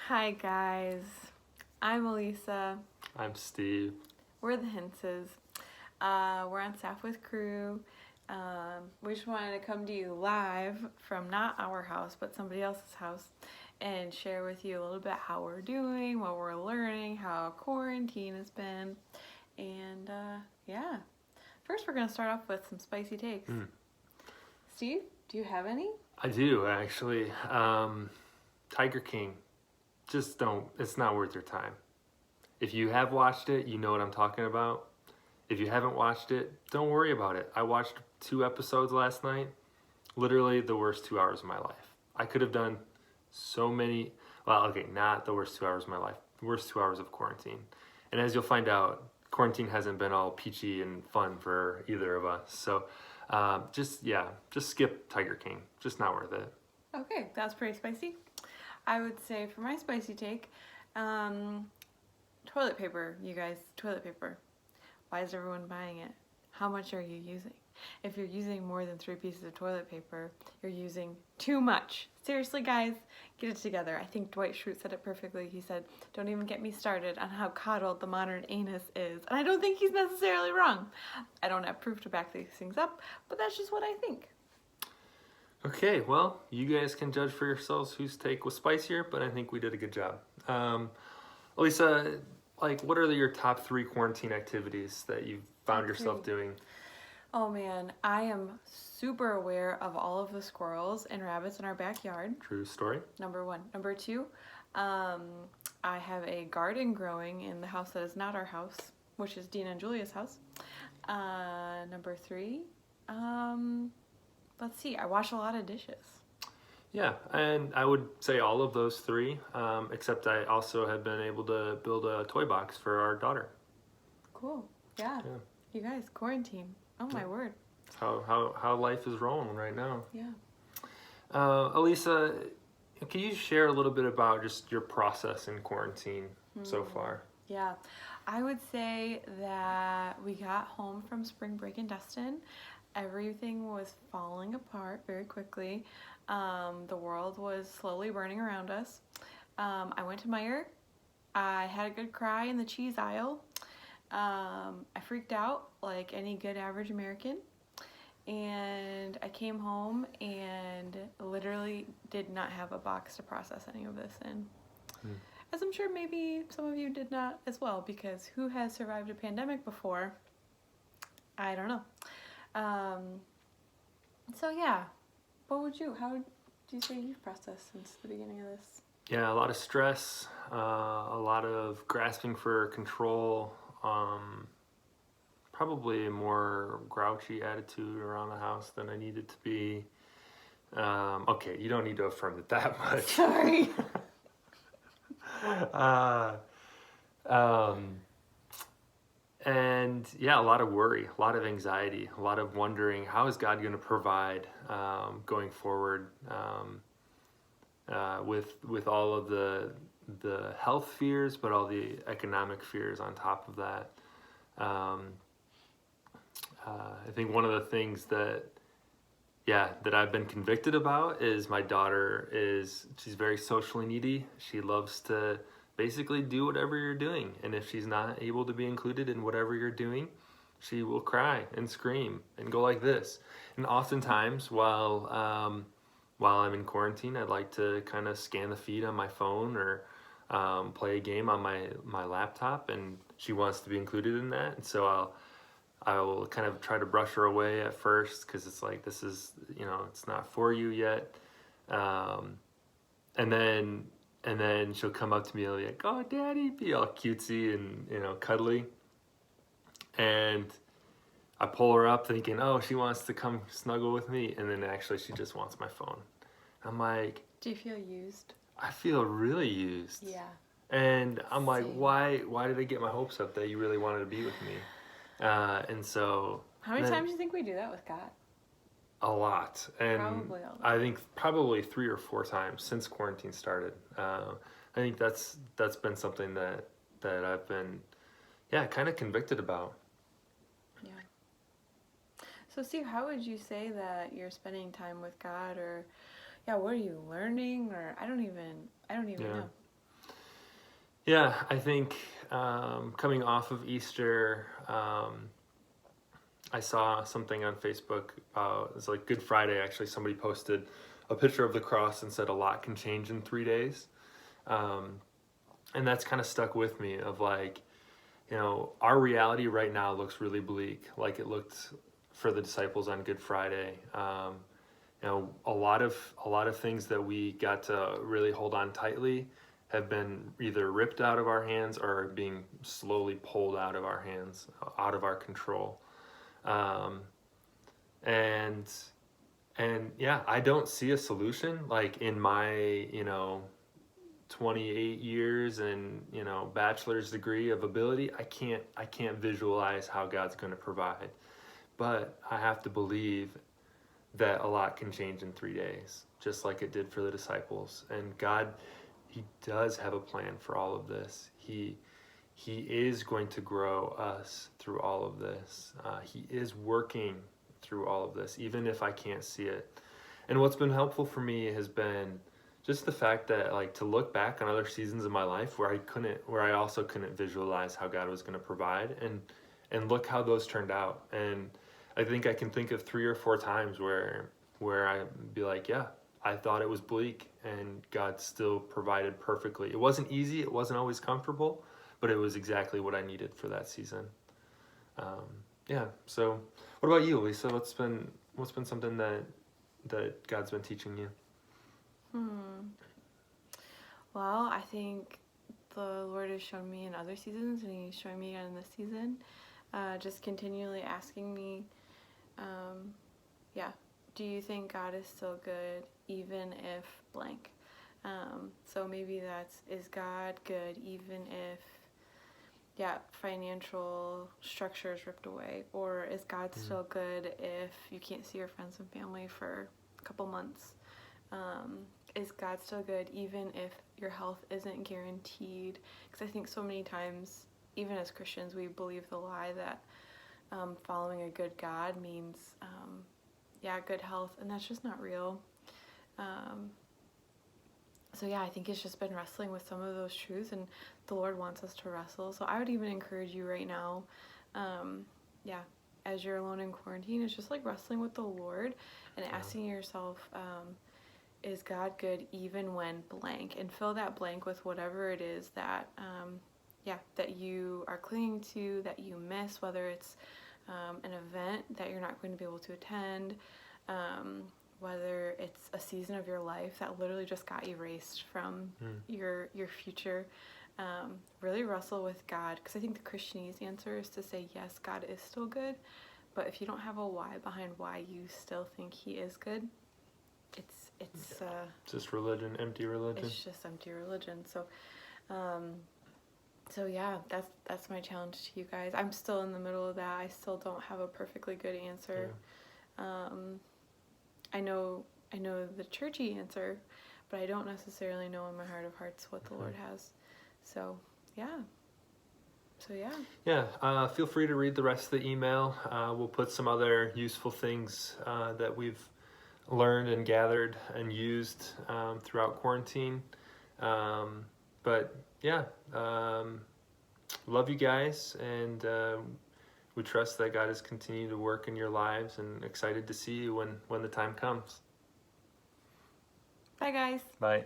Hi guys, I'm Alyssa. I'm Steve. We're the Hintzes. We're on staff with crew. We just wanted to come to you live from not our house, but somebody else's house, and share with you a little bit how we're doing, what we're learning, how quarantine has been, and yeah. First, we're gonna start off with some spicy takes. Steve, do you have any? I do, actually. Tiger King. Just don't, it's not worth your time. If you have watched it, you know what I'm talking about. If you haven't watched it, don't worry about it. I watched 2 episodes last night. Literally the worst 2 hours of my life. I could have done so many, not the worst 2 hours of my life, the worst 2 hours of quarantine. And as you'll find out, quarantine hasn't been all peachy and fun for either of us. So just skip Tiger King. Just not worth it. Okay, that's pretty spicy. I would say for my spicy take, toilet paper, you guys, toilet paper. Why is everyone buying it? How much are you using? If you're using more than 3 pieces of toilet paper, you're using too much. Seriously, guys, get it together. I think Dwight Schrute said it perfectly. He said, don't even get me started on how coddled the modern anus is. And I don't think he's necessarily wrong. I don't have proof to back these things up, but that's just what I think. Okay, well, you guys can judge for yourselves whose take was spicier, but I think we did a good job. Alyssa, what are your top 3 quarantine activities that you've found yourself doing? Oh man, I am super aware of all of the squirrels and rabbits in our backyard. True story. Number 1. Number 2, I have a garden growing in the house that is not our house, which is Dina and Julia's house. Number 3, let's see, I wash a lot of dishes. Yeah, and I would say all of those 3, except I also have been able to build a toy box for our daughter. Cool. Yeah. You guys, quarantine. Oh my word. That's how life is rolling right now. Yeah. Alyssa, can you share a little bit about just your process in quarantine so far? Yeah, I would say that we got home from spring break in Destin. Everything was falling apart very quickly. The world was slowly burning around us. I went to Meijer. I had a good cry in the cheese aisle. I freaked out like any good average American. And I came home and literally did not have a box to process any of this in. As I'm sure maybe some of you did not as well, because who has survived a pandemic before? I don't know. So yeah, how would you say you've processed since the beginning of this? Yeah, a lot of stress, a lot of grasping for control, probably a more grouchy attitude around the house than I needed to be. Okay, you don't need to affirm it that much. Sorry. And yeah, a lot of worry, a lot of anxiety, a lot of wondering, how is God going to provide going forward with all of the health fears, but all the economic fears on top of that. I think one of the things that I've been convicted about is my daughter she's very socially needy. She loves to basically do whatever you're doing, and if she's not able to be included in whatever you're doing, she will cry and scream and go like this. And oftentimes while I'm in quarantine, I'd like to kind of scan the feed on my phone or play a game on my laptop, and she wants to be included in that. And so I will kind of try to brush her away at first, because it's like, this is, it's not for you yet. And then she'll come up to me and be like, oh, Daddy, be all cutesy and, cuddly. And I pull her up thinking, oh, she wants to come snuggle with me. And then actually she just wants my phone. I'm like... Do you feel used? I feel really used. Yeah. And I'm like, why did I get my hopes up that you really wanted to be with me? And so... How many times do you think we do that with God? A lot. And probably a lot. I think probably 3 or 4 times since quarantine started. I think that's been something that I've been, kind of convicted about. Yeah. So Steve, how would you say that you're spending time with God, or what are you learning, or I don't even know. Yeah, I think coming off of Easter, I saw something on Facebook. It was like Good Friday, actually. Somebody posted a picture of the cross and said, a lot can change in 3 days. Um, and that's kind of stuck with me of like, our reality right now looks really bleak, like it looked for the disciples on Good Friday. A lot of things that we got to really hold on tightly have been either ripped out of our hands or are being slowly pulled out of our hands, out of our control. Um, and yeah, I don't see a solution like in my 28 years and bachelor's degree of ability. I can't visualize how God's going to provide, but I have to believe that a lot can change in 3 days, just like it did for the disciples. And God, he does have a plan for all of this. He is going to grow us through all of this. He is working through all of this, even if I can't see it. And what's been helpful for me has been just the fact that, like, to look back on other seasons of my life where I also couldn't visualize how God was going to provide, and look how those turned out. And I think I can think of 3 or 4 times where I'd be like, yeah, I thought it was bleak and God still provided perfectly. It wasn't easy, it wasn't always comfortable, but it was exactly what I needed for that season. Yeah. So, what about you, Lisa? What's been something that God's been teaching you? Well, I think the Lord has shown me in other seasons, and He's showing me again in this season. Just continually asking me, do you think God is still good even if blank? So maybe is God good even if, financial structure is ripped away? Or is God still good if you can't see your friends and family for a couple months? Is God still good even if your health isn't guaranteed? Because I think so many times, even as Christians, we believe the lie that following a good God means, good health, and that's just not real. I think it's just been wrestling with some of those truths, and the Lord wants us to wrestle. So I would even encourage you right now, as you're alone in quarantine, it's just like wrestling with the Lord and asking yourself, is God good even when blank? And fill that blank with whatever it is that, that you are clinging to, that you miss, whether it's an event that you're not going to be able to attend, whether it's a season of your life that literally just got erased from your future. Really wrestle with God, because I think the Christianese answer is to say, yes, God is still good, but if you don't have a why behind why you still think He is good, it's just religion, empty religion. It's just empty religion. So that's my challenge to you guys. I'm still in the middle of that. I still don't have a perfectly good answer. I know the churchy answer, but I don't necessarily know in my heart of hearts what the Lord has. So feel free to read the rest of the email. We'll put some other useful things that we've learned and gathered and used throughout quarantine. Love you guys, and we trust that God is continuing to work in your lives, and excited to see you when the time comes. Bye, guys. Bye.